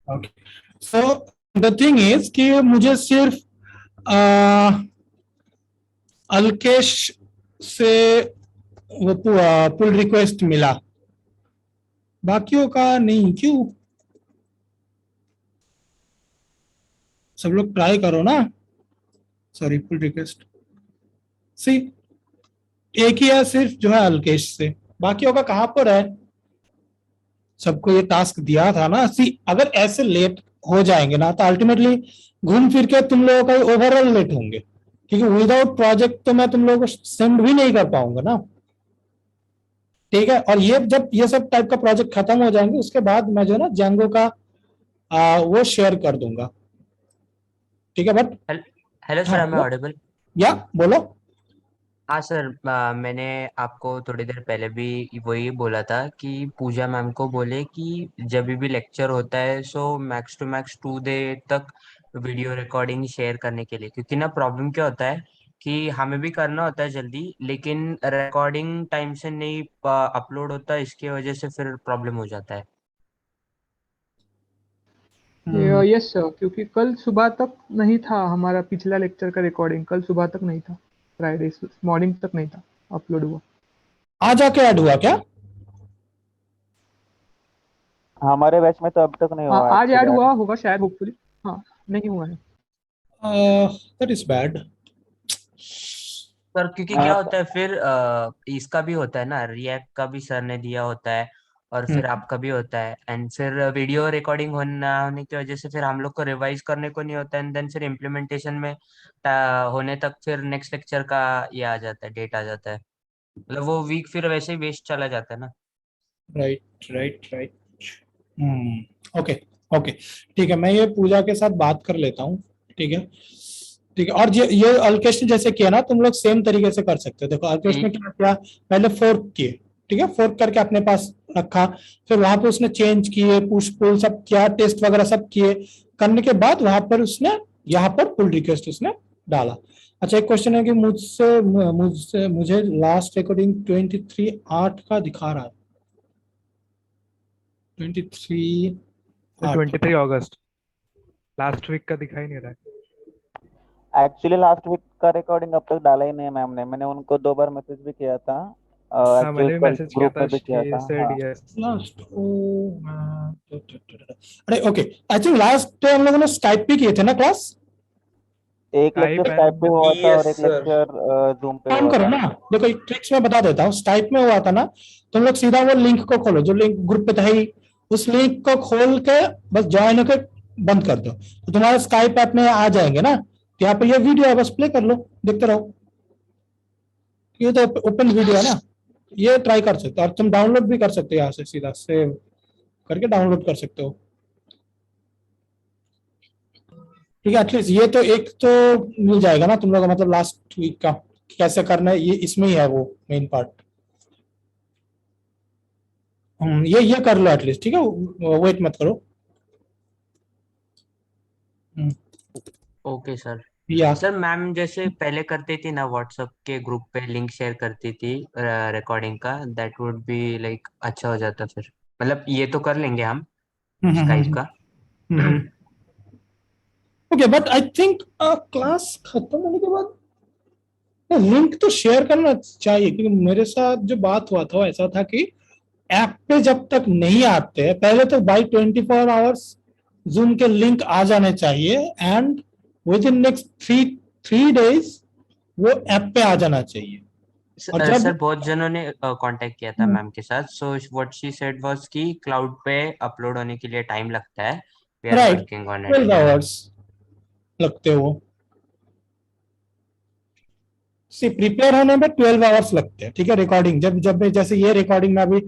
Okay, so the thing is कि मुझे सिर्फ अल्केश से वो पुल रिक्वेस्ट मिला, बाकियों का नहीं। क्यों? सब लोग ट्राई करो ना। सॉरी, पुल रिक्वेस्ट सी एक ही है सिर्फ जो है अल्केश से, बाकियों का कहाँ पर है? सबको ये टास्क दिया था ना। सी अगर ऐसे लेट हो जाएंगे ना तो अल्टीमेटली घूम फिर के तुम लोगों का ओवरऑल लेट होंगे, क्योंकि विदाउट प्रोजेक्ट तो मैं तुम लोगों को सेंड भी नहीं कर पाऊंगा ना। ठीक है, और ये जब ये सब टाइप का प्रोजेक्ट खत्म हो जाएंगे उसके बाद मैं जो है ना जेंगो का वो शेयर कर दूंगा। ठीक है, बट हेलो हाँ सर, एम आई बोलो। ऑडिबल? या बोलो। हाँ सर, मैंने आपको थोड़ी देर पहले भी वही बोला था कि पूजा मैम को बोले कि जब भी लेक्चर होता है सो मैक्स टू मैक्स 2 डे तक वीडियो रिकॉर्डिंग शेयर करने के लिए, क्योंकि ना प्रॉब्लम क्या होता है कि हमें भी करना होता है जल्दी, लेकिन रिकॉर्डिंग टाइम से नहीं अपलोड होता, इसकी वजह से फिर प्रॉब्लम हो जाता है। हम्म, यस सर, क्योंकि कल सुबह तक नहीं था हमारा पिछला लेक्चर का रिकॉर्डिंग, कल सुबह तक नहीं था, फ्राइडे मॉर्निंग तक नहीं था अपलोड हुआ। आज आके ऐड हुआ क्या? हमारे बैच में तो अभी तक नहीं हाँ, हुआ आज एक्चुअली ऐड यार। हुआ होगा शायद, होपफुली। हाँ, नहीं हुआ है। That is bad. सर क्योंकि नहीं क्या होता। होता है फिर इसका भी होता है ना, रिएक्ट का भी सर ने दिया होता है और फिर आपका भी होता है, एंड फिर वीडियो रिकॉर्डिंग होना होने की वजह से फिर हम लोग को रिवाइज करने को नहीं होता है, एंड देन फिर इम्प्लीमेंटेशन में होने तक फिर नेक्स्ट लेक्चर का ये आ जाता है, डेट आ जाता है, मतलब वो वीक फिर वैसे ही वेस्ट चला जाता है ना। Right right right. Okay okay, ठीक है, मैं ये पूजा के साथ बात कर लेता हूँ। ठीक है ठीक है, और ये अल्केश ने जैसे किया ना तुम लोग सेम तरीके से कर सकते हो। देखो अल्केश ने क्या किया, पहले फोर्क किए, ठीक है, फोर्क करके अपने पास रखा, फिर वहां पे उसने चेंज किए, पुश पुल सब किया, टेस्ट वगैरह सब किए, करने के बाद वहां पर उसने यहाँ पर पुल रिक्वेस्ट उसने डाला। अच्छा, एक क्वेश्चन है कि मुझसे मुझसे मुझे लास्ट रिकॉर्डिंग 23/8 का दिखा रहा है। 23/8। 23 अगस्त, लास्ट वीक का दिखाई नहीं रहा है। एक्चुअली लास्ट वीक का रिकॉर्डिंग अब तक डाला ही नहीं है मैम ने। मैंने उनको 2 बार मैसेज भी किया था। हाँ, एक्चुअली मैंने भी कल मैसेज किया ग्रुप था, में भी किया शी था। सेड हाँ। यस। लास्ट अरे ओके, आई थिंक लास्ट हम लोगों ने स्काइप पे किए थे ना क्लास। एक लेक्चर टाइप स्काइप पे एंड हुआ था और यस एक सर। लेक्चर जूम पे काम हुआ करो था। ना, देखो एक ट्रिक्स मैं बता देता हूँ। स्काइप में हुआ था ना, तुम लोग सीधा वो लिंक को खोलो जो लिंक ग्रुप पे था ही, उस लिंक को खोल के बस ज्वाइन होकर बंद कर दो तो तुम्हारे स्काइप ऐप में आ जाएंगे ना। तो यहाँ पे ये वीडियो है, बस प्ले कर लो, देखते रहो। ये तो ओपन वीडियो है ना, ये ट्राई कर सकते हो, और तुम डाउनलोड भी कर सकते हो यहाँ से, सीधा सेव करके डाउनलोड कर सकते हो। ठीक है, एटलीस्ट ये तो एक तो मिल जाएगा ना तुम लोग को, मतलब लास्ट वीक का कैसे करना है, ये इसमें ही है वो मेन पार्ट। ये कर लो एटलीस्ट, ठीक है, वेट मत करो। Okay sir. या सर मैम जैसे पहले करती थी ना, व्हाट्सएप के ग्रुप पे लिंक शेयर करती थी रिकॉर्डिंग का, दैट वुड बी लाइक अच्छा हो जाता फिर, मतलब ये तो कर लेंगे हम स्काइप का। Okay, but I think class खत्म होने के बाद लिंक तो शेयर करना चाहिए, क्योंकि मेरे साथ जो बात हुआ था वो ऐसा था कि ऐप पे जब तक नहीं आते पहले तो बाई 24 आवर्स जूम के लिंक आ जाने चाहिए, and with in next 3 3 days वो ऐप पे आ जाना चाहिए। और सर जब बहुत जनों ने कांटेक्ट किया था मैम के साथ, so what she said was कि क्लाउड पे अपलोड होने के लिए टाइम लगता है, we are right, working on it. 12 hours लगते हो। सी प्रिपेयर होने में 12 आवर्स लगते हैं, ठीक है। रिकॉर्डिंग जब जब जैसे ये रिकॉर्डिंग में अभी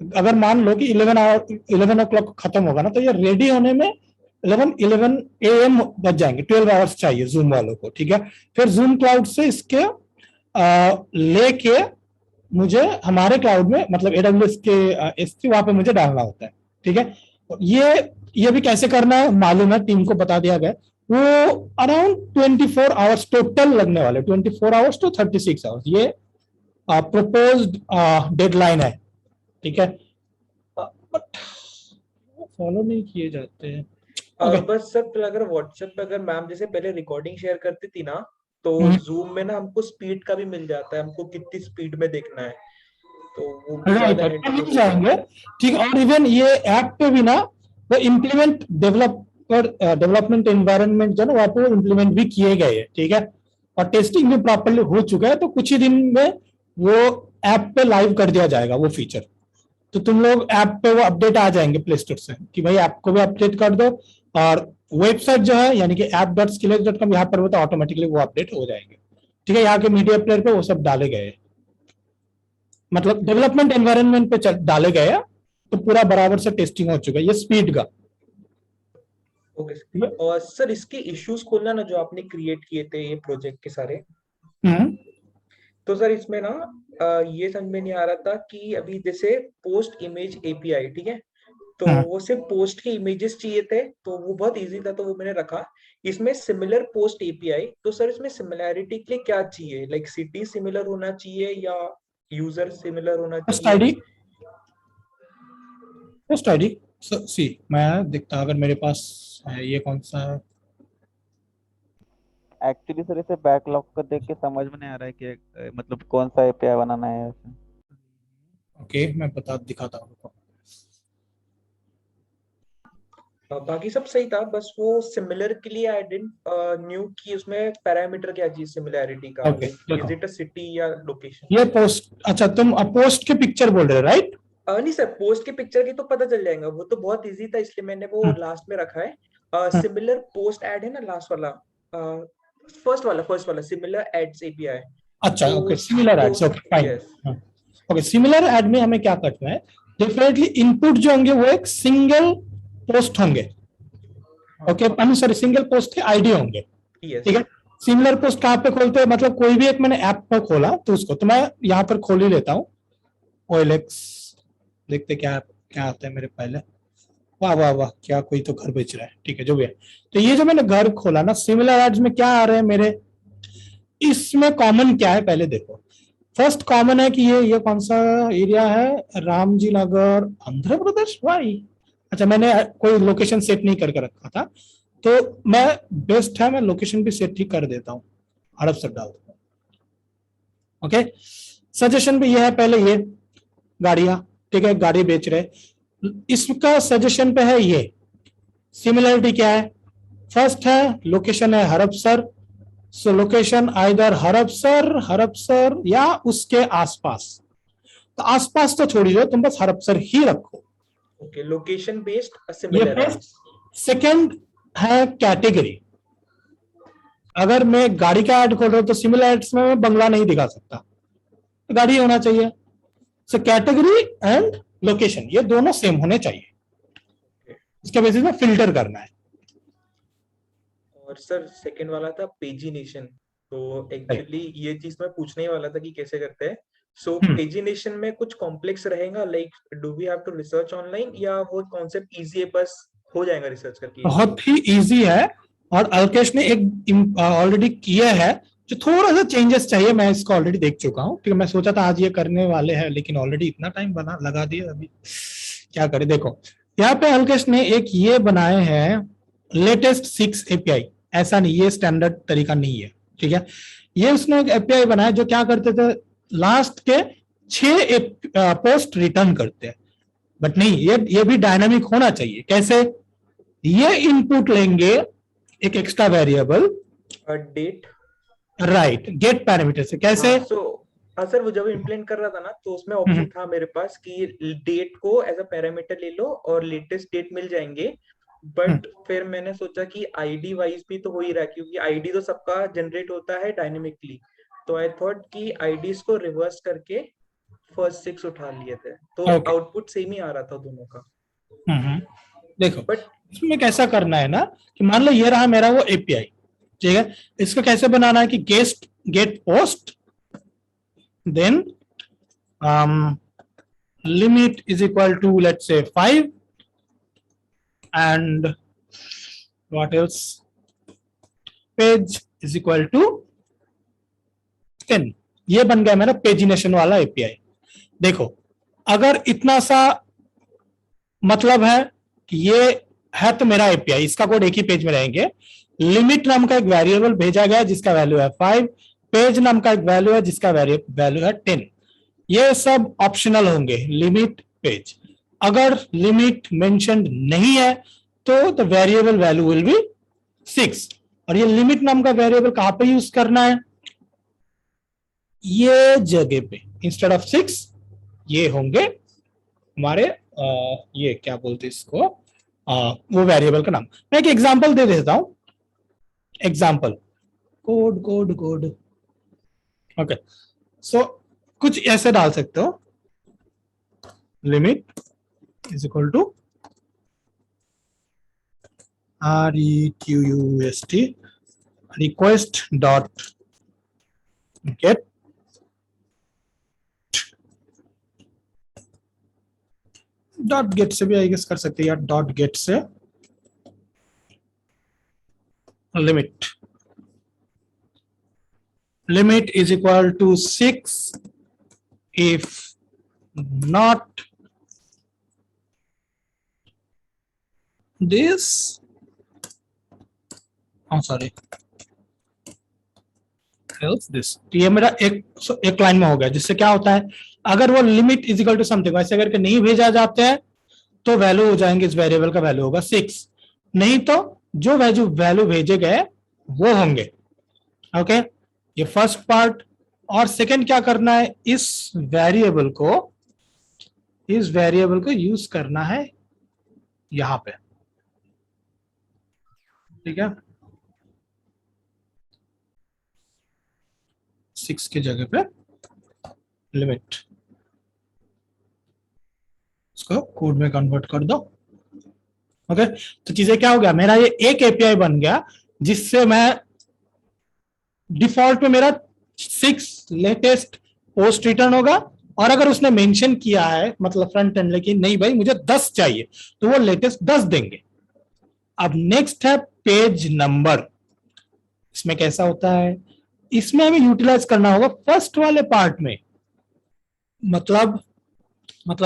अगर मान लो कि 11 ओ क्लॉक खत्म होगा ना, तो ये रेडी होने में 11 AM बच जाएंगे। 12 आवर्स चाहिए जूम वालों को, ठीक है। फिर जूम क्लाउड से इसके लेके मुझे हमारे क्लाउड में, मतलब AWS के S3 वहां पे मुझे डालना होता है, ठीक है। तो ये भी कैसे करना है मालूम है, टीम को बता दिया गया। वो अराउंड 24 आवर्स टोटल लगने वाले, 24 आवर्स टू 36 आवर्स, ये प्रपोज्ड डेडलाइन है, ठीक है। बट फॉलो नहीं किए जाते हैं। ओके बस सर फिर अगर व्हाट्सएप पे अगर मैम जैसे पहले रिकॉर्डिंग शेयर करती थी ना, तो जूम में ना हमको स्पीड का भी मिल जाता है, हमको कितनी स्पीड में देखना है, तो वो भी राइट, ज्यादा तो मिल हेल्पफुल होगा। जाएंगे। ठीक, और इवन ये ऐप पे भी ना वो इम्प्लीमेंट डेवलपमेंट एनवायरनमेंट जो है ना वहाँ पे इम्प्लीमेंट भी किए गए हैं, ठीक है, और टेस्टिंग भी प्रॉपरली हो चुका है, तो कुछ ही दिन में वो ऐप पे लाइव कर दिया जाएगा वो फीचर। तो तुम लोग ऐप पे वो अपडेट आ जाएंगे प्ले स्टोर से कि भाई ऐप को भी अपडेट कर दो, और वेबसाइट जो है यानी कि app.skillz.com यहाँ पर वो तो ऑटोमेटिकली वो अपडेट हो जाएंगे। ठीक है, यहाँ के मीडिया प्लेयर पे वो सब डाले गए हैं, मतलब डेवलपमेंट एनवायरनमेंट पे डाले गए हैं, तो पूरा बराबर से टेस्टिंग हो चुका है ये स्पीड का। ओके सर, और सर इसके इश्यूज खोलना ना जो आपने क्रिएट किए थे ये प्रोजेक्ट के सारे, हम्म, तो सर इसमें ना ये समझ में नहीं आ रहा था कि अभी जैसे पोस्ट इमेज एपीआई, ठीक है, तो हाँ। वो सिर्फ पोस्ट के इमेजेस चाहिए थे, तो वो बहुत इजी था, तो वो मैंने रखा। इसमें सिमिलर पोस्ट एपीआई, तो सर इसमें सिमिलैरिटी के लिए क्या चाहिए, लाइक सिटी सिमिलर होना चाहिए या यूजर सिमिलर होना पोस्ट चाहिए? आईडी, पोस्ट आईडी सी मैं देखता अगर मेरे पास है, ये कौन सा है? एक्चुअली सर इसे बैकलॉग को देख के समझ में नहीं आ रहा है कि मतलब कौन सा एपीआई बनाना है ऐसे। ओके मैं दिखाता हूँ आपको। बाकी सब सही था, बस वो सिमिलर के लिए आई डिडंट न्यू कि उसमें पैरामीटर क्या चाहिए सिमिलैरिटी का, Okay, लाइक देखो। इज इट अ सिटी या लोकेशन? ये पोस्ट, अच्छा तुम पोस्ट के पिक्चर बोल रहे हो राइट? नहीं सर, पोस्ट के पिक्चर की तो पता चल जाएगा, वो तो बहुत इजी था, इसलिए मैंने वो लास्ट में रखा है। सिमिलर पोस्ट ऐड है ना लास्ट वाला, फर्स्ट वाला सिमिलर एड्स एपीआई। अच्छा तो okay, similar ads, okay fine. Yes, okay, similar ad में हमें क्या करना है, डेफिनेटली इनपुट जो होंगे वो एक सिंगल पोस्ट होंगे। ओके सॉरी, सिंगल पोस्ट के आईडी होंगे, यस, ठीक है। सिमिलर पोस्ट कहाँ पे खोलते हैं, मतलब कोई भी एक मैंने ऐप पर खोला तो उसको तो मैं यहाँ पर खोल ही लेता हूँ। OLX देखते क्या क्या आता है मेरे पहले। वाह वाह वाह, क्या कोई तो घर बेच रहा है, ठीक है जो भी है। तो ये जो मैंने घर खोला ना, सिमिलर एड्स में क्या आ रहे हैं मेरे, इसमें कॉमन क्या है पहले देखो। फर्स्ट कॉमन है कि ये कौन सा एरिया है, रामजी नगर आंध्र प्रदेश, वाई। अच्छा मैंने कोई लोकेशन सेट नहीं करके रखा था, तो मैं बेस्ट है मैं लोकेशन भी सेट ही कर देता हूँ, अरब से डाल देता हूँ। ओके, सजेशन भी ये है, पहले ये गाड़ियां, ठीक है, गाड़ी बेच रहे, इसका सजेशन पे है ये। सिमिलरिटी क्या है, फर्स्ट है लोकेशन है हड़पसर, सो लोकेशन आइदर हड़पसर या उसके आसपास। तो आसपास तो छोड़ दो तुम, बस हड़पसर ही रखो। ओके, लोकेशन बेस्ड ये सिमिलर फर्स्ट। एड्स। सेकंड है कैटेगरी, अगर मैं गाड़ी का ऐड खोल रहा हूं तो सिमिलर एड्स में मैं बंगला नहीं दिखा सकता, तो गाड़ी होना चाहिए। सो कैटेगरी एंड लोकेशन ये दोनों सेम होने चाहिए, इसके बेसिस में फिल्टर करना है। और सर सेकंड वाला था पेजिनेशन, तो एक्चुअली ये चीज मैं पूछने ही वाला था कि कैसे करते हैं। सो पेजिनेशन में कुछ कॉम्प्लेक्स रहेगा, like do we have to research online, या वो कॉन्सेप्ट इजी है, बस हो जाएगा रिसर्च करके? बहुत ही इजी है, और अल्केश ने एक ऑलरेडी किया है, जो थोड़ा सा चेंजेस चाहिए, मैं इसको ऑलरेडी देख चुका हूँ, ठीक है। मैं सोचा था आज ये करने वाले हैं, लेकिन ऑलरेडी इतना टाइम लगा दिया, अभी क्या करे। देखो यहाँ पे अल्केश ने एक ये बनाए हैं लेटेस्ट 6 API, ऐसा नहीं ये स्टैंडर्ड तरीका नहीं है, ठीक है। ये उसने एक API बनाया जो क्या करते थे, लास्ट के 6 पोस्ट रिटर्न करते हैं, बट नहीं, ये भी डायनामिक होना चाहिए। कैसे, ये इनपुट लेंगे एक extra variable date, right, get parameter से। कैसे, हाँ सर, वो जब इम्प्लीमेंट कर रहा था ना, तो उसमें ऑप्शन था मेरे पास कि डेट को एज अ पैरामीटर ले लो और लेटेस्ट डेट मिल जाएंगे, बट फिर मैंने सोचा कि आईडी वाइज भी तो हो ही रहा है, क्योंकि आईडी तो सबका जनरेट होता है डायनेमिकली, तो आई थॉट कि आईडीज को रिवर्स करके फर्स्ट 6 उठा लिए थे, तो आउटपुट सेम ही आ रहा था दोनों का। देखो बट इसमें कैसा करना है ना, कि मान लो ये रहा मेरा वो API, ठीक है। इसको कैसे बनाना है कि get post, then limit is equal to let's say 5 and what else, page is equal to 10। ये बन गया मेरा पेजिनेशन वाला API। देखो अगर इतना सा मतलब है कि ये है तो मेरा एपीआई, इसका कोड एक ही पेज में रहेंगे। लिमिट नाम का एक वेरिएबल भेजा गया जिसका वैल्यू है 5, पेज नाम का एक वैल्यू है जिसका वैल्यू है 10। ये सब ऑप्शनल होंगे, लिमिट पेज। अगर लिमिट मेंशन्ड नहीं है तो the variable value will be 6। और ये लिमिट नाम का वेरिएबल कहां पे यूज करना है, ये जगह पे, इंस्टेड ऑफ 6 ये होंगे हमारे ये क्या बोलते इसको, वो वेरिएबल का नाम। मैं एक एग्जांपल दे देता हूं, example code code code okay. So कुछ ऐसे डाल सकते हो, limit is equal to request request dot get dot get से भी आई गेस कर सकते हैं यार, डॉट गेट से limit, limit is equal to 6 if not this, sorry else this। तो ये मेरा एक लाइन में हो गया, जिससे क्या होता है, अगर वो limit is equal to something वैसे करके नहीं भेजा जाते हैं तो वैल्यू हो जाएंगे, इस वेरिएबल का वैल्यू होगा 6, नहीं तो जो वैल्यू भेजे गए वो होंगे। ओके, ये फर्स्ट पार्ट। और सेकंड क्या करना है, इस वेरिएबल को यूज करना है यहां पे, ठीक है, 6 की जगह पे लिमिट, इसको कोड में कन्वर्ट कर दो। ओके, तो चीजें क्या हो गया, मेरा ये एक एपीआई बन गया जिससे मैं डिफॉल्ट में मेरा 6 लेटेस्ट पोस्ट रिटर्न होगा, और अगर उसने मेंशन किया है मतलब फ्रंट एंड लेकिन नहीं भाई मुझे 10 चाहिए तो वो लेटेस्ट 10 देंगे। अब नेक्स्ट है पेज नंबर। इसमें कैसा होता है, इसमें हमें यूटिलाइज करना होगा फर्स्ट वाले पार्ट में। मतलब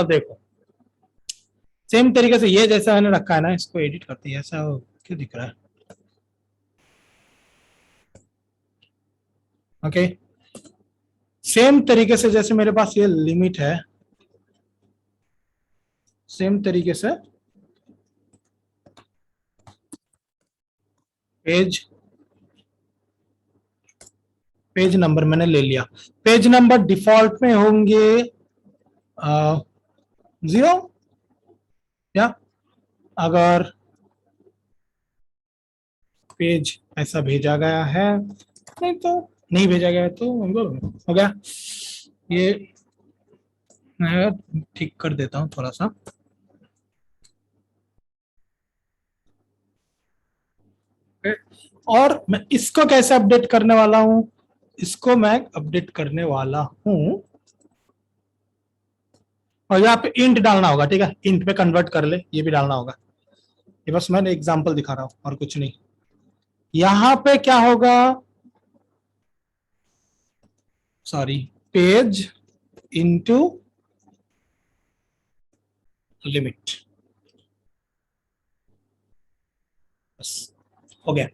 देखो सेम तरीके से ये जैसा मैंने रखा है ना, इसको एडिट करते हैं, ऐसा क्यों दिख रहा है, ओके सेम तरीके से जैसे मेरे पास ये लिमिट है, सेम तरीके से पेज नंबर मैंने ले लिया। पेज नंबर डिफॉल्ट में होंगे 0, या अगर पेज ऐसा भेजा गया है, नहीं तो नहीं भेजा गया है तो हो गया। ये मैं ठीक कर देता हूं थोड़ा सा, और मैं इसको कैसे अपडेट करने वाला हूं, इसको मैं अपडेट करने वाला हूं, और यहाँ पे इंट डालना होगा, ठीक है, इंट पे कन्वर्ट कर ले, ये भी डालना होगा। ये बस मैंने एग्जांपल दिखा रहा हूं और कुछ नहीं। यहां पे क्या होगा, सॉरी, पेज इनटू लिमिट, बस हो गया।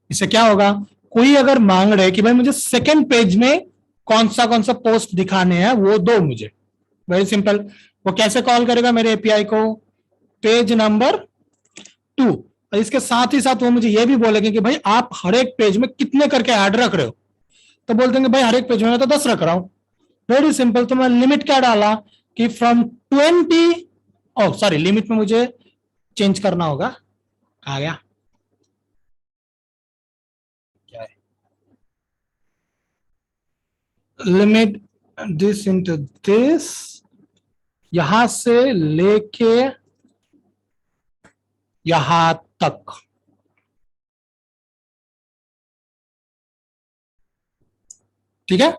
इससे क्या होगा, कोई अगर मांग रहे कि भाई मुझे सेकंड पेज में कौन सा पोस्ट दिखाने हैं वो दो मुझे, वेरी सिंपल, वो कैसे कॉल करेगा मेरे एपीआई को, पेज नंबर 2, और इसके साथ ही साथ वो मुझे ये भी बोलेंगे कि भाई आप हर एक पेज में कितने करके ऐड रख रहे हो, तो बोल देंगे भाई हर एक पेज में मैं तो 10 रख रहा हूं, वेरी सिंपल। तो मैं लिमिट क्या डाला कि फ्रॉम 20, सॉरी लिमिट में मुझे चेंज करना होगा, आ गया क्या है, लिमिट दिस इनटू दिस, यहां से लेके यहां तक, ठीक है।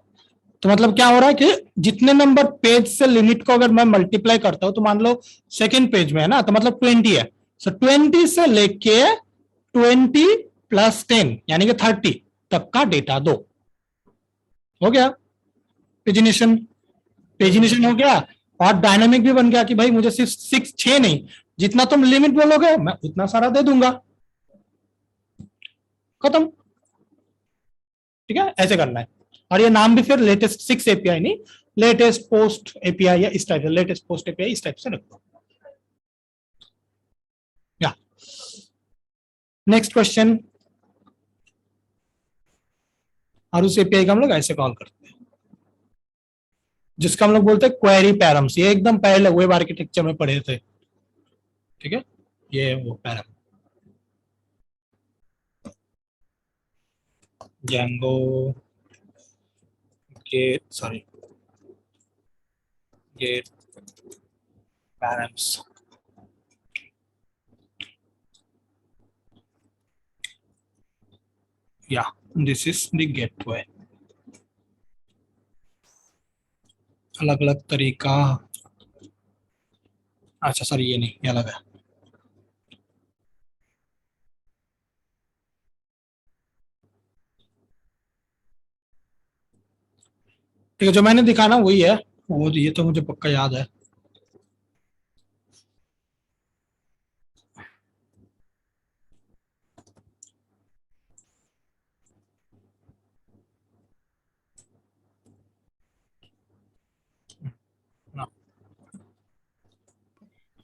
तो मतलब क्या हो रहा है कि जितने नंबर पेज से लिमिट को अगर मैं मल्टीप्लाई करता हूं, तो मान लो सेकेंड पेज में है ना, तो मतलब 20 है, सो 20 से लेके 20 + 10 यानी कि 30 तक का डेटा दो, हो गया पेजिनेशन हो गया। और डायनामिक भी बन गया कि भाई मुझे सिर्फ 6 नहीं, जितना तुम लिमिट बोलोगे मैं उतना सारा दे दूंगा, खत्म। ठीक है, ऐसे करना है। और ये नाम भी फिर लेटेस्ट 6 एपीआई नहीं, लेटेस्ट पोस्ट एपीआई या इस टाइप से, लेटेस्ट पोस्ट एपीआई इस टाइप से रखो। या नेक्स्ट क्वेश्चन, और उस एपीआई का हम लोग ऐसे कॉल करते हैं जिसका हम लोग बोलते हैं क्वेरी पैरम्स। ये एकदम पहले वेब आर्किटेक्चर में पढ़े थे। ठीक है, ये वो param Django get params। Yeah, this is the gateway। अलग अलग तरीका, अच्छा सर ये नहीं, ये अलग है। ठीक है, जो मैंने दिखाना वही है, वो ये तो मुझे पक्का याद है।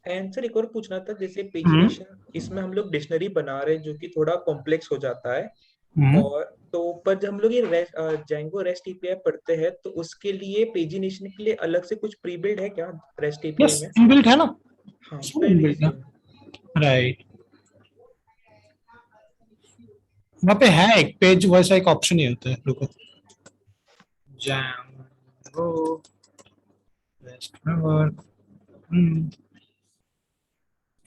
आंसर एक और पूछना था, जैसे पेजिनेशन इसमें हम लोग डिक्शनरी बना रहे हैं जो कि थोड़ा कॉम्प्लेक्स हो जाता है, और तो पर जब हम लोग ये Django REST API पढ़ते हैं तो उसके लिए पेजिनेशन के लिए अलग से कुछ प्री बिल्ड है क्या REST API यस, में? इनबिल्ट है ना। हाँ, इनबिल्ट है, राइट। वहाँ पे है एक पेज वैसा एक ऑप्शन ही होता है, रुको, Django REST framework,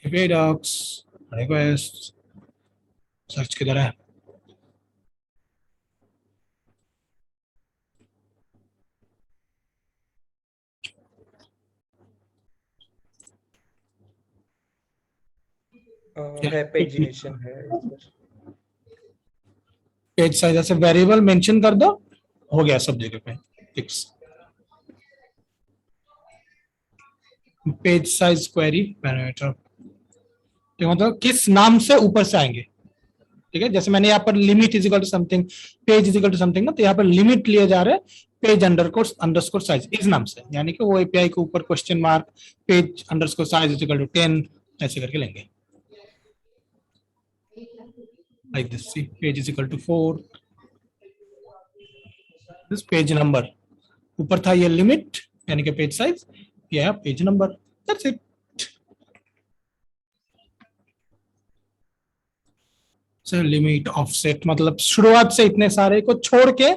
API docs, request, search किधर है? है पेजिनेशन है। पेज साइज ऐसे वेरिएबल मेंशन कर दो, हो गया सब जगह पे fix. Page size query parameter, तो मतलब किस नाम से ऊपर से आएंगे। ठीक है, जैसे मैंने यहाँ पर limit is equal to something, page is equal to something ना, तो यहाँ पर लिमिट लिए जा रहे हैं पेज अंडरस्कोर साइज इस नाम से, यानी कि वो एपीआई के ऊपर question mark page underscore size is equal to 10 ऐसे करके लेंगे। Like this, see page is equal to 4, this page number, ऊपर था ये लिमिट यानी कि पेज साइज, ये है page number, that's it. Limit offset मतलब शुरुआत से इतने सारे को छोड़ के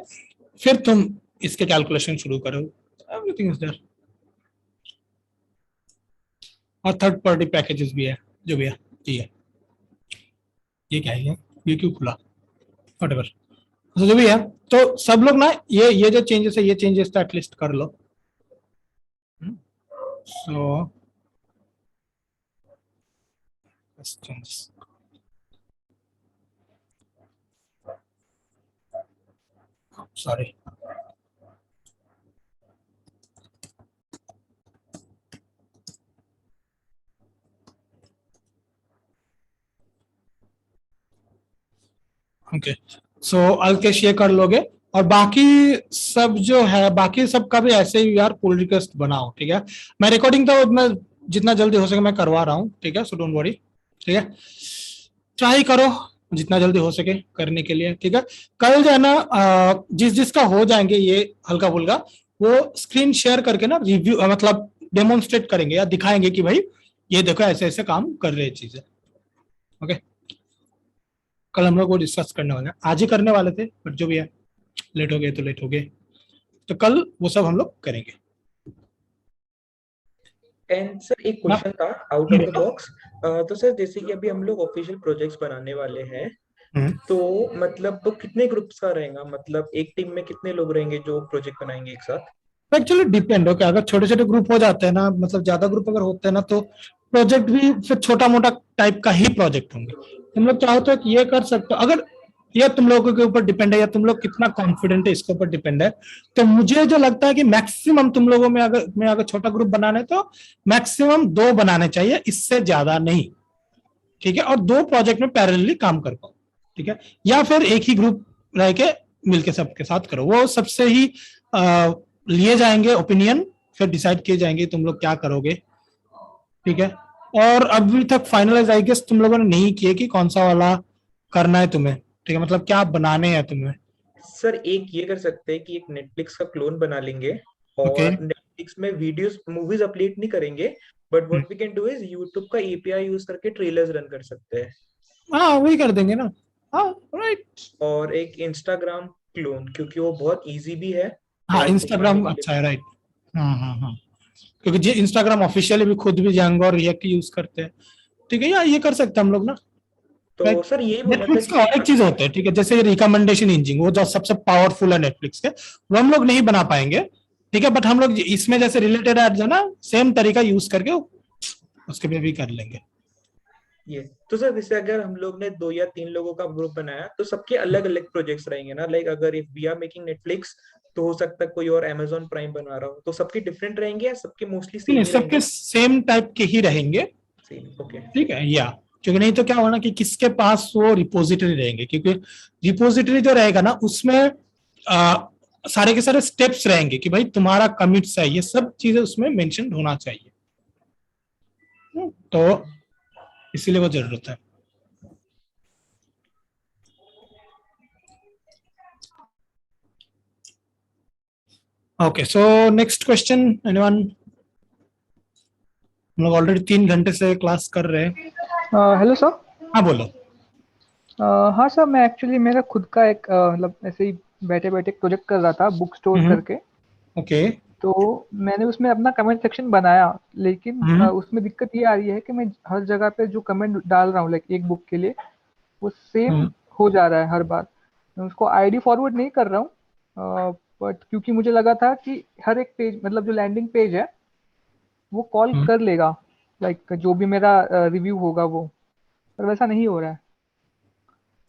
फिर तुम इसके कैलकुलेशन शुरू करो, एवरीथिंग इज देयर। और थर्ड पार्टी पैकेजेस भी है, जो भी है ये क्या है, ये क्यों खुला, व्हाटएवर, तो जो भी है, तो सब लोग ना ये जो चेंजेस है, ये चेंजेस तो एटलीस्ट कर लो। So questions, sorry, okay. So Alkesh ये कर लोगे, और बाकी सब जो है, बाकी सब का भी ऐसे ही यार पुल रिक्वेस्ट बनाओ। ठीक है, मैं रिकॉर्डिंग तो मैं जितना जल्दी हो सके मैं करवा रहा हूँ। ठीक है, सो डोंट वरी। ठीक है, ट्राई करो जितना जल्दी हो सके करने के लिए। ठीक है, कल जो है ना जिसका हो जाएंगे ये हल्का फुल्का, वो स्क्रीन शेयर करके ना रिव्यू मतलब डेमोन्स्ट्रेट करेंगे या दिखाएंगे कि भाई ये देखो ऐसे ऐसे काम कर रहे हैं चीजें। ओके, कल हम लोग वो डिस्कस करने वाले हैं, आज ही करने वाले थे बट जो भी है लेट हो गए तो लेट हो गए, तो कल वो सब हम लोग करेंगे। एंड सर एक क्वेश्चन था आउट ऑफ द बॉक्स, तो सर जैसे कि अभी हम लोग ऑफिशियल प्रोजेक्ट्स बनाने वाले हैं, तो मतलब तो कितने ग्रुप्स का रहेगा, मतलब एक टीम में कितने लोग रहेंगे जो प्रोजेक्ट बनाएंगे एक साथ? एक्चुअली डिपेंड हो, कि अगर छोटे छोटे ग्रुप हो जाते हैं ना, मतलब ज्यादा ग्रुप अगर होते हैं ना, तो प्रोजेक्ट भी फिर छोटा मोटा टाइप का ही प्रोजेक्ट होंगे। हम लोग चाहो तो ये कर सकते हो, अगर या तुम लोगों के ऊपर डिपेंड है, या तुम लोग कितना कॉन्फिडेंट है इसके ऊपर डिपेंड है। तो मुझे जो लगता है कि मैक्सिमम तुम लोगों में अगर छोटा ग्रुप बनाने तो मैक्सिमम 2 बनाने चाहिए, इससे ज्यादा नहीं, ठीक है। और 2 प्रोजेक्ट में पैरेलली काम कर पाओ, ठीक है। या फिर एक ही ग्रुप रह के मिलके सबके साथ करो, वो सबसे ही लिए जाएंगे ओपिनियन, फिर डिसाइड किए जाएंगे तुम लोग क्या करोगे, ठीक है। और अभी तक फाइनलाइज आई गेस तुम लोगों ने नहीं किए कि कौन सा वाला करना है तुम्हें, ठीक है, मतलब क्या बनाने हैं तुम्हें। सर एक ये कर सकते हैं कि एक नेटफ्लिक्स का क्लोन बना लेंगे और Okay. नेटफ्लिक्स में वीडियोस मूवीज अपलोड नहीं करेंगे, but what we can do is YouTube का एपीआई यूज करके ट्रेलर्स रन कर सकते हैं। हाँ वही कर देंगे ना, हाँ राइट। और एक इंस्टाग्राम क्लोन, क्योंकि वो बहुत इजी भी है हाँ और इंस्टाग्राम दिखाने के अच्छा है, राइट। हाँ क्योंकि जो इंस्टाग्राम ऑफिशियली भी खुद भी जाएंगे और रिएक्ट यूज करते हैं, ठीक है। या ये कर सकते हैं हम लोग ना। तो सर यही बोलना था नेटफ्लिक्स का और एक चीज होता है, ठीक है, जैसे रिकमेंडेशन इंजन, वो जो सबसे पावरफुल है नेटफ्लिक्स के, वो हम लोग नहीं बना पाएंगे, ठीक है। बट हम लोग इसमें जैसे रिलेटेड एड्स है ना, सेम तरीका यूज करके उसके पे भी कर लेंगे। ये तो सर जैसे अगर हम लोग ने 2 या 3 लोगों का ग्रुप बनाया तो सबके अलग अलग प्रोजेक्ट्स रहेंगे ना, लाइक अगर if we are making Netflix तो हो सकता है कोई और Amazon प्राइम बना रहा हो, तो सबके डिफरेंट रहेंगे या सबके मोस्टली सेम नहीं, ही सबके रहेंगे? सेम टाइप के ही रहेंगे, सेम, ओके। ठीक है। या क्योंकि नहीं तो क्या होगा ना कि किसके पास वो रिपोजिटरी रहेंगे, क्योंकि रिपोजिटरी जो रहेगा ना उसमें सारे के सारे स्टेप्स रहेंगे कि भाई तुम्हारा कमिट्स है, ये सब चीजें उसमें मेंशन होना चाहिए। तो इसीलिए वो जरूरत है। Okay so next question anyone. हम लोग ऑलरेडी 3 घंटे से क्लास कर रहे हैं। Hello sir. हाँ बोलो। हाँ सर, मैं एक्चुअली मेरा खुद का एक मतलब ऐसे ही बैठे बैठे प्रोजेक्ट कर रहा था बुक स्टोर करके। ओके। तो मैंने उसमें अपना कमेंट सेक्शन बनाया, लेकिन उसमें दिक्कत ये आ रही है कि मैं हर जगह पे जो कमेंट डाल रहा हूँ लाइक एक बुक के लिए, वो सेम हो जा रहा है हर बार। मैं उसको आईडी फॉरवर्ड नहीं कर रहा हूँ, बट क्योंकि मुझे लगा था कि हर एक पेज मतलब जो लैंडिंग पेज है वो कॉल कर लेगा, लाइक जो भी मेरा रिव्यू होगा वो, पर वैसा नहीं हो रहा है।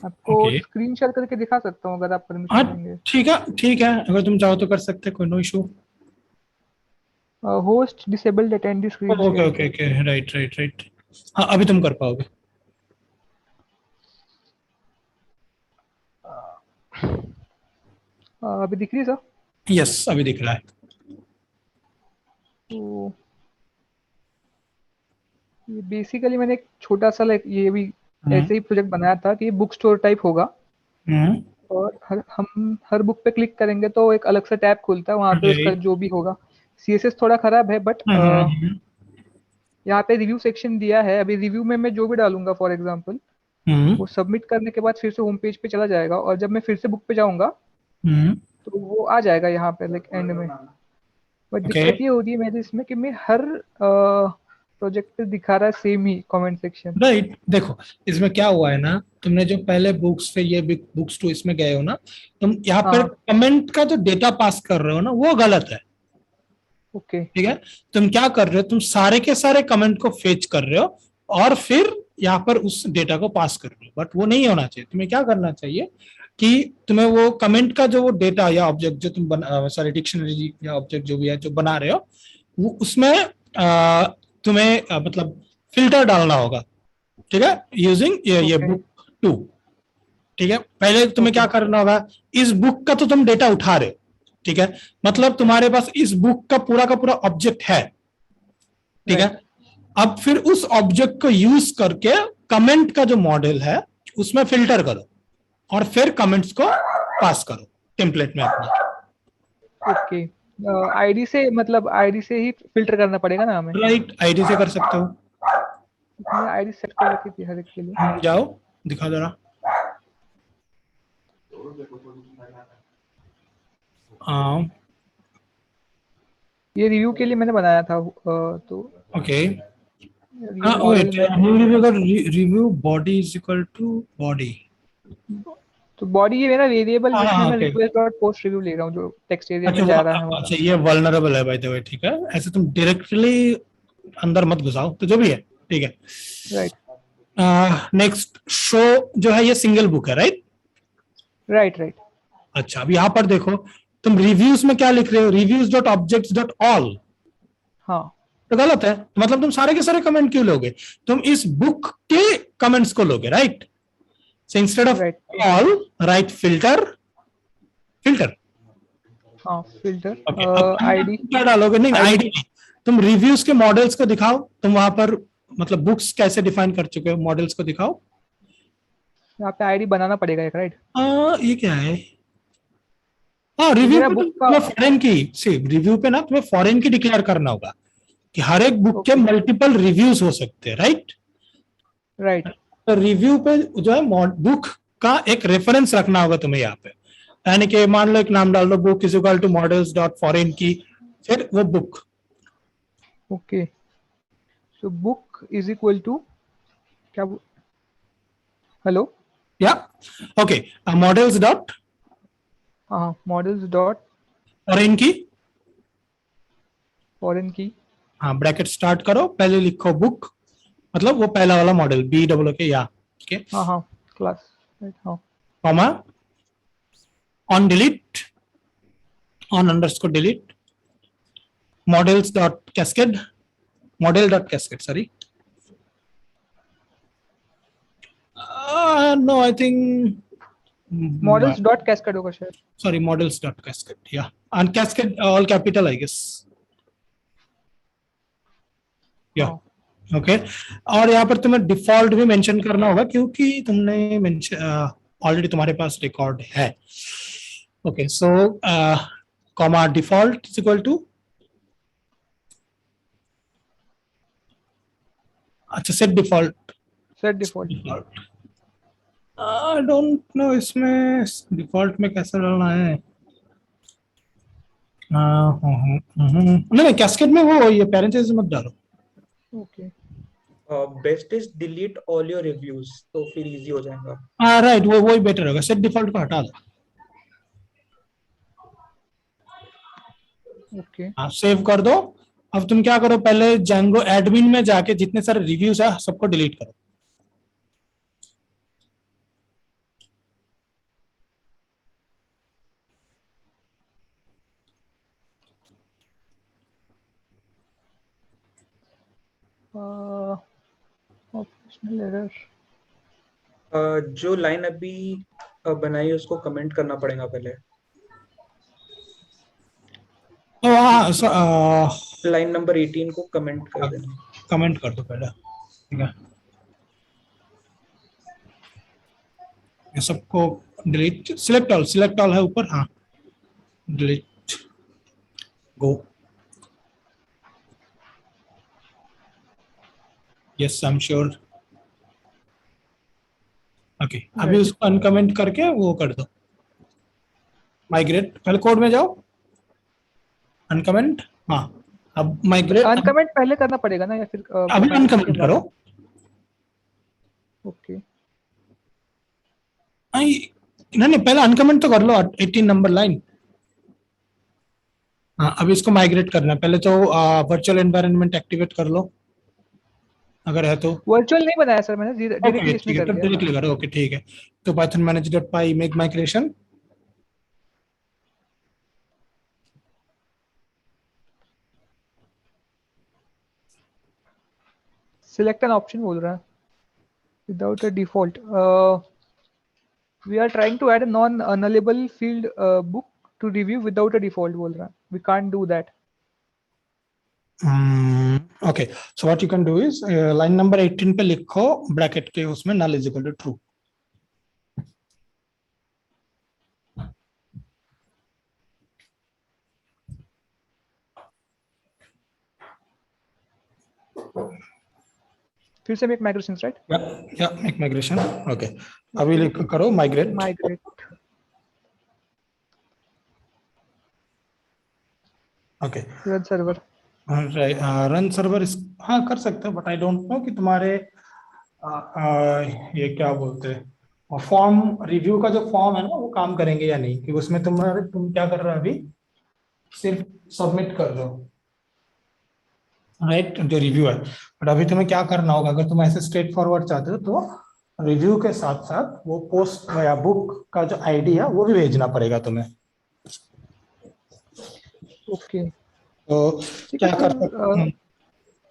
आपको स्क्रीन शेयर करके दिखा सकता हूँ अगर आप परमिशन देंगे। ठीक है, अगर तुम चाहो तो कर सकते, कोई no issue. Host disabled attend screen okay okay okay, right. हाँ अभी तुम कर पाओगे। अभी दिख रही है सर? यस अभी दिख रहा है। तो ये बेसिकली मैंने एक छोटा सा लाइक ये भी ऐसे ही प्रोजेक्ट बनाया था कि बुक स्टोर टाइप होगा, और हम हर बुक पे क्लिक करेंगे तो एक अलग सा टैब खुलता है, वहाँ पे उसका जो भी होगा। सीएसएस थोड़ा खराब है, बट यहाँ पे रिव्यू सेक्शन दिया है। अभी रिव्यू में मैं जो भी डालूंगा फॉर एग्जांपल, वो सबमिट करने के बाद फिर से होम पेज पे चला जाएगा, और जब मैं फिर से बुक पे जाऊंगा तो वो आ जाएगा यहाँ पे लाइक एंड में। बट दिक्कत ये हो रही है मेरे इसमें कि मैं हर प्रोजेक्ट पे दिखा रहा है सेम ही कमेंट सेक्शन। राइट देखो इसमें क्या हुआ है ना, तुमने जो पहले बुक्स से ये बुक्स टू इसमें गए हो ना, तुम यहाँ पर कमेंट का जो डेटा पास कर रहे हो ना वो गलत है। ओके ठीक है, तुम क्या कर रहे हो, तुम सारे के सारे कमेंट को फेच कर रहे हो और फिर यहाँ पर उस डेटा को पास कर रहे हो, बट वो नहीं होना चाहिए। तुम्हें क्या करना चाहिए कि तुम्हें वो कमेंट का जो वो डेटा या ऑब्जेक्ट जो तुम सॉरी डिक्शनरी या ऑब्जेक्ट जो भी है जो बना रहे हो, वो उसमें तुम्हें मतलब फिल्टर डालना होगा, ठीक है, यूजिंग ये बुक टू। ठीक है, पहले तुम्हें क्या करना होगा, इस बुक का तो तुम डेटा उठा रहे हो, ठीक है, मतलब तुम्हारे पास इस बुक का पूरा ऑब्जेक्ट है, ठीक है। अब फिर उस ऑब्जेक्ट को यूज करके कमेंट का जो मॉडल है उसमें फिल्टर करो और फिर कमेंट्स को पास करो टेम्पलेट में अपना। ओके, आईडी से मतलब आईडी से ही फिल्टर करना पड़ेगा ना हमें? राइट, आईडी से कर सकते हो। मैंने आईडी सेट कर रखी थी हर एक के लिए। जाओ दिखा जरा। ये रिव्यू के लिए मैंने बनाया था तो okay. Review body is equal to body, तो बॉडी ये मेरा वेरिएबल जिसमें मैं रिक्वेस्ट डॉट पोस्ट रिव्यू ले रहा हूँ जो टेक्स्ट एरिया में जा रहा है। अच्छा ये वल्नरेबल है बाय द वे, ठीक है, ऐसे तुम डायरेक्टली अंदर मत घुसाओ, तो जो भी है ठीक है। राइट, नेक्स्ट शो जो है ये सिंगल बुक है, राइट? Right right. अच्छा, अब यहाँ पर देखो, तुम रिव्यूज में क्या लिख रहे हो, reviews dot objects dot all, हाँ तो गलत है। मतलब तुम सारे के सारे कमेंट क्यों लोगे, तुम इस बुक के कमेंट्स को लोगे, right. So instead of right. All right filter, filter. हाँ फिल्टर ओके, अब आईडी। क्या डालोगे, नहीं ID आईडी, तुम रिव्यूज के मॉडल्स को दिखाओ, तुम वहां पर मतलब बुक्स कैसे डिफाइन कर चुके हो, मॉडल्स को दिखाओ। यहाँ पे आईडी बनाना पड़ेगा एक, राइट। ये क्या है, हाँ तो रिव्यू मेरा पे तो बुक का, तुम्हें फॉरेन की, सी रिव्यू पे ना तुम्हें फॉरेन की डिक्लेयर करना होगा कि हर एक बुक के ओके मल्टीपल रिव्यूज हो सकते हैं, राइट। राइट। तो रिव्यू पे जो है बुक का एक रेफरेंस रखना होगा तुम्हें यहाँ पे, यानी कि मान लो एक नाम डाल दो, book is equal to models dot foreign key, फिर वो book. Okay so book is equal to क्या, हेलो, या ओके, मॉडल्स डॉट हाँ models dot foreign key, foreign key, हाँ ब्रैकेट स्टार्ट करो, पहले लिखो बुक, मतलब वो पहला वाला मॉडल बी डब्ल्यू के, या ठीक है, हाँ हाँ क्लास, राइट हाँ। Comma on delete, on underscore delete, models dot cascade, model dot cascade, sorry, no I think models dot cascade होगा शायद। sorry, models dot cascade, yeah, and cascade all capital I guess, yeah, हाँ okay। और यहाँ पर तुम्हें default भी mention करना होगा क्योंकि तुमने मेंशन ऑलरेडी तुम्हारे पास रिकॉर्ड है, okay. So comma default is equal to, अच्छा set default, set default. Default I don't know इसमें डिफॉल्ट में कैसे डालना है, नहीं कैस्केड में वो ये पैरेंथेसिस मत डालो, okay best is delete all your reviews, तो फिर इजी हो जाएगा। हाँ राइट, वो वही बेटर होगा, सेट डिफॉल्ट को हटा दो, ओके हाँ सेव कर दो। अब तुम क्या करो, पहले जैंगो एडमिन में जाके जितने सारे रिव्यूज है सबको डिलीट करो, ऑपरेशनल एरर। जो लाइन अभी बनाई है उसको कमेंट करना पड़ेगा पहले, तो हाँ लाइन नंबर 18 को कमेंट कर देना। कमेंट कर दो पहले, ठीक है, ये सबको डिलीट, सिलेक्ट ऑल है ऊपर, हाँ delete, go, yes I am sure, okay. अभी Right. उसको अनकमेंट करके वो कर दो, माइग्रेट, पहले कोड में जाओ, अनकमेंट, हाँ अब माइग्रेट, अनकमेंट पहले करना पड़ेगा ना या फिर अभी बनाने के अनकमेंट बाद? करो, ओके नहीं पहले अनकमेंट तो कर लो 18 नंबर लाइन, हाँ अभी इसको माइग्रेट करना है, पहले तो वर्चुअल एनवायरनमेंट एक्टिवेट कर लो अगर है तो, वर्चुअल नहीं बनाया सर मैंने, डायरेक्टली ओके इसमें ठीक है, कर तो दिया। डायरेक्टली करो, ओके ठीक है। तो Python manager dot py make migration, select an option बोल रहा है, without a default we are trying to add a non nullable field book to review without a default बोल रहा है, we can't do that. Okay. So what you can do is line number 18 पे लिखो bracket के उसमें null is equal to true, फिर से make migrations, right? या मेक माइग्रेशन, ओके। अभी लिख करो migrate, migrate, okay, run server. Run server, हाँ कर सकते हो, बट आई डोंट नो कि तुम्हारे ये क्या बोलते हैं फॉर्म, रिव्यू का जो फॉर्म है ना वो काम करेंगे या नहीं, कि उसमें तुम क्या कर रहे हो अभी, सिर्फ सबमिट कर दो, राइट, जो रिव्यू है। बट अभी तुम्हें क्या करना होगा, अगर तुम ऐसे स्ट्रेट फॉरवर्ड चाहते हो तो रिव्यू के साथ साथ वो पोस्ट या बुक का जो आईडी है वो भी भेजना पड़ेगा तुम्हें। ओके तो ठीक है क्या कर सर, सकते,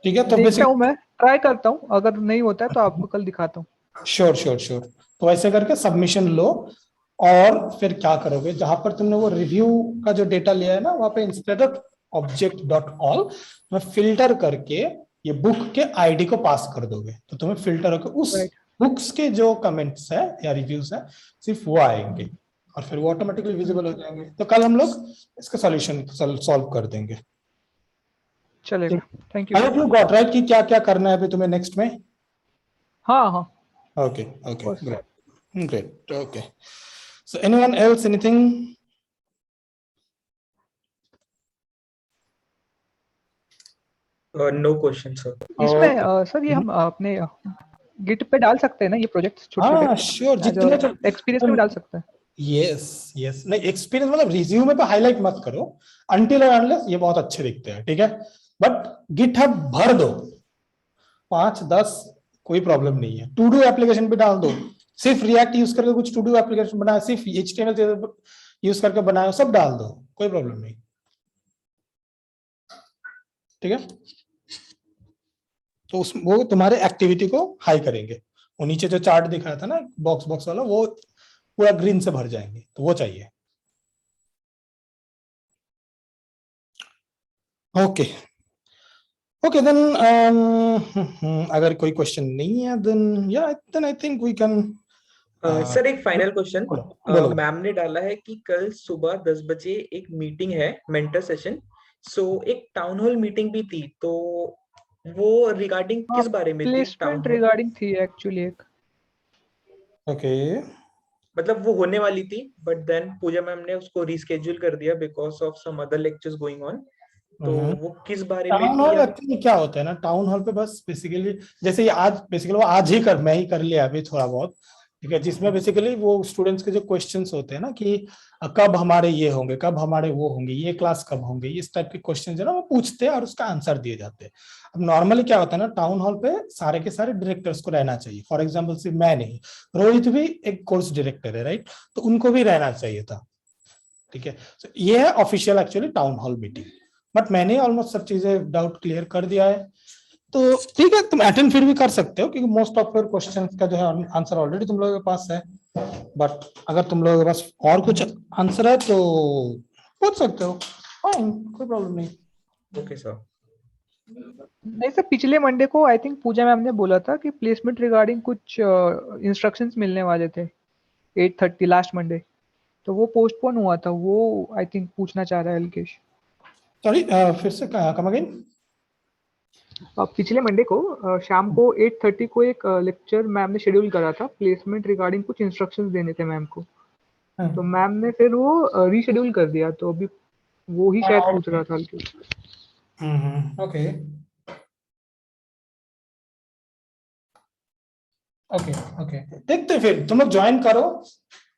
ठीक है तो देखता बेसिक हूँ, मैं ट्राई करता हूँ, अगर नहीं होता है तो आपको कल दिखाता हूँ। Sure sure sure. तो ऐसे करके सबमिशन लो, और फिर क्या करोगे, जहां पर तुमने वो रिव्यू का जो डेटा लिया है ना, वहां पे instead of object dot all में फिल्टर करके ये बुक के आईडी को पास कर दोगे, तो तुम्हें फिल्टर होकर उस राइट। बुक्स के जो कमेंट्स है या रिव्यूज है सिर्फ वो आएंगे, और फिर वो ऑटोमेटिकली विजिबल हो जाएंगे। तो कल हम लोग इसका सॉल्यूशन सॉल्व कर देंगे। चलेगा, thank you I sir. Hope you got right कि क्या क्या करना है अभी तुम्हें नेक्स्ट में। हाँ हाँ, ओके ओके बस। Great great okay. So anyone else anything? No question sir. इसमें सर ये हम अपने गिट पे डाल सकते हैं ना ये प्रोजेक्ट छोटे हाँ छोटे, श्योर, जितने एक्सपीरियंस में डाल सकते हैं। यस यस, नहीं एक्सपीरियंस मतलब रिज्यूमे पे हाईलाइट मत करो अनटिल और अनलेस ये बहुत अच्छे दिखते हैं, ठीक है, बट गिटहब भर दो 5-10, कोई प्रॉब्लम नहीं है। टू डू एप्लीकेशन भी डाल दो, सिर्फ रिएक्ट यूज करके कुछ टू डू एप्लीकेशन बनाया, सिर्फ HTML यूज करके बनाया, सब डाल दो, कोई प्रॉब्लम नहीं, ठीक है। तो उस वो तुम्हारे एक्टिविटी को हाई करेंगे। वो नीचे जो चार्ट दिखाया था ना बॉक्स बॉक्स वाला, वो पूरा ग्रीन से भर जाएंगे, तो वो चाहिए। ओके ओके देन अगर कोई क्वेश्चन नहीं है then I think we can. Sir एक फाइनल क्वेश्चन, बोलो। मैम ने डाला है कि कल सुबह 10 बजे एक मीटिंग है, मेंटर सेशन। सो एक टाउन हॉल मीटिंग भी थी, तो वो रिगार्डिंग हाँ, किस बारे में थी टाउन प्लेसमेंट हॉल? रिगार्डिंग थी एक्चुअली एक। ओके मतलब वो होने वाली थी, बट देन पूजा मैम ने उसको रिस्केड्यूल कर दिया because of some other lectures going on. तो वो किस बारे में टाउन थी हॉल या? एक्चुअली क्या होता है ना, टाउन हॉल पे बस बेसिकली जैसे ये आज बेसिकली वो आज ही कर मैं ही कर लिया अभी थोड़ा बहुत, ठीक है, जिसमें बेसिकली वो स्टूडेंट्स के जो क्वेश्चंस होते हैं ना कि कब हमारे ये होंगे, कब हमारे वो होंगे, ये क्लास कब होंगे, इस टाइप के क्वेश्चन है ना वो पूछते हैं और उसका आंसर दिए जाते हैं। अब नॉर्मली क्या होता है ना, टाउन हॉल पे सारे के सारे डायरेक्टर्स को रहना चाहिए। फॉर एग्जाम्पल सिर्फ मैं नहीं, रोहित भी एक कोर्स डायरेक्टर है राइट, तो उनको भी रहना चाहिए था, ठीक है। तो ये है official actually town hall meeting, but मैंने ऑलमोस्ट सब चीजें डाउट क्लियर कर दिया है। तो ठीक है, तुम अटेंड फिर भी कर सकते हो क्योंकि मोस्ट ऑफ योर क्वेश्चंस का जो है आंसर ऑलरेडी तुम लोगों के पास है। बट अगर तुम लोगों के पास और कुछ आंसर है तो पूछ सकते हो, फाइन, कोई प्रॉब्लम नहीं। Okay sir. नहीं सर, पिछले मंडे को आई थिंक पूजा मैम ने बोला था कि प्लेसमेंट रिगार्डिंग कुछ इंस्ट्रक्शंस मिलने वाले थे 8:30 लास्ट मंडे, तो वो पोस्टपोन हुआ था। वो आई थिंक पूछना चाह रहा है अलकेश। सॉरी फिर से कम अगेन। पिछले मंडे को शाम को 8:30 को एक लेक्चर मैम ने शेड्यूल करा था, प्लेसमेंट रिगार्डिंग कुछ इंस्ट्रक्शंस देने थे मैम को, तो मैम ने फिर वो रीशेड्यूल कर दिया, तो अभी वो ही शायद पूछ रहा था अलकेश। ओके ओके ओके, देखते फिर तुम लोग ज्वाइन करो,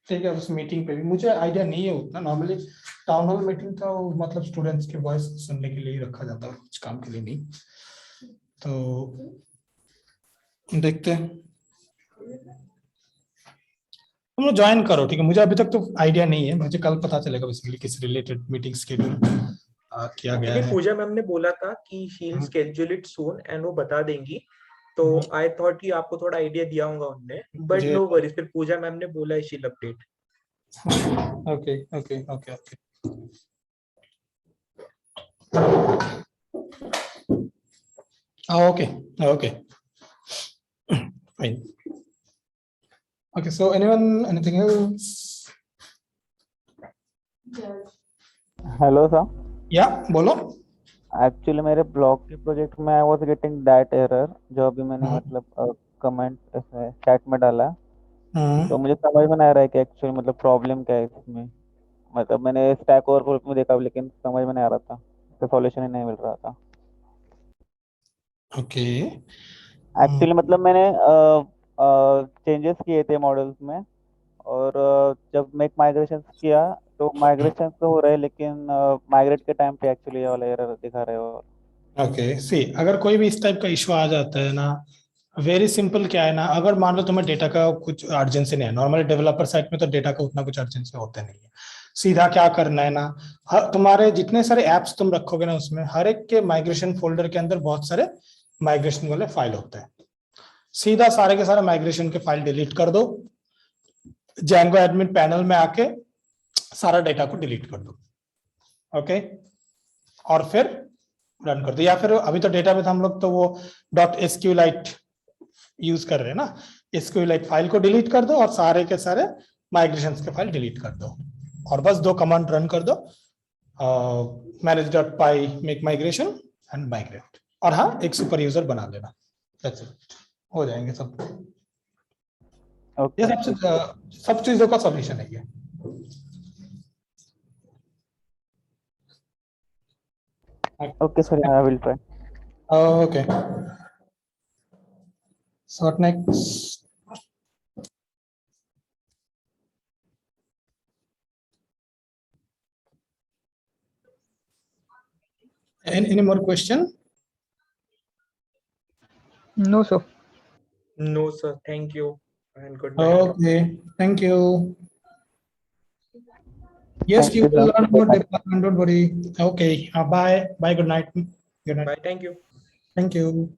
ठीक है। उस मीटिंग पे भी मुझे आइडिया नहीं है उतना, नॉर्मली टाउन हॉल मीटिंग तो मतलब स्टूडेंट्स की वॉइस सुनने के लिए ही रखा जाता है, कुछ काम के लिए नहीं। तो देखते हैं, तुम लोग ज्वाइन करो, ठीक है। मुझे अभी तक तो आइडिया नहीं है, मुझे कल पता चलेगा बेसिकली किस रिलेटेड मीटिंग शेड्यूल किया गया क्योंकि है। पूजा मैम ने बोला था कि she will schedule it soon and वो बता देंगी, तो आई थॉट कि आपको थोड़ा आइडिया दिया होगा उनने, बट मुझे नो वरीज, फिर पूजा मैम ने बोला she will update. Okay okay okay okay okay okay fine okay. So anyone anything else? Hello sir, या बोलो। एक्चुअली मेरे ब्लॉग के प्रोजेक्ट में I was getting that error जो अभी मैंने मतलब कमेंट इसमें चैट में डाला, तो मुझे समझ में नहीं आ रहा है कि एक्चुअली मतलब प्रॉब्लम क्या है इसमें। मतलब मैंने स्टैक ओवरफ्लो में देखा लेकिन समझ में नहीं आ रहा था, तो सॉल्यूशन ही नहीं मिल रहा था। ओके एक्चुअली मतलब मैंने चेंजेस किए थे मॉडल्स में, और जब मैं माइग्रेशन किया तो माइग्रेशन तो हो रहा है, लेकिन माइग्रेट के टाइम पे एक्चुअली ये वाला एरर दिखा रहे हो। ओके सी, अगर कोई भी इस टाइप का इशू आ जाता है ना, वेरी सिंपल क्या है ना, अगर मान लो तुम्हें डेटा का कुछ अर्जेंसी नहीं है, नॉर्मली डेवलपर साइड में तो डेटा का उतना कुछ अर्जेंसी होता नहीं है। सीधा क्या करना है ना, तुम्हारे जितने सारे एप्स तुम रखोगे ना, उसमें हर एक के माइग्रेशन फोल्डर के अंदर बहुत सारे माइग्रेशन वाले फाइल होते हैं। सीधा सारे के सारे माइग्रेशन के फाइल डिलीट कर दो, Django एडमिन पैनल में आके सारा डेटा को डिलीट कर दो, ओके, और फिर रन कर दो। या फिर अभी तो डेटा में हम लोग तो वो .sqlite यूज कर रहे हैं ना, SQLite फाइल को डिलीट कर दो और सारे के सारे माइग्रेशंस के फाइल डिलीट कर दो, और बस 2 कमांड रन कर दो, manage.py make migration and migrate, और हाँ एक सुपर यूजर बना लेना, that's it, हो जाएंगे सब। ये सब चीजों का सॉल्यूशन है ये। Okay, sir, I will try. Okay. So next. Any more question? No, sir. No, sir. Thank you and good night. Okay, thank you. Yes, Thank you you, will sir. learn more department, don't worry. Okay, bye. Bye, good night. Good night. Bye. Thank you. Thank you.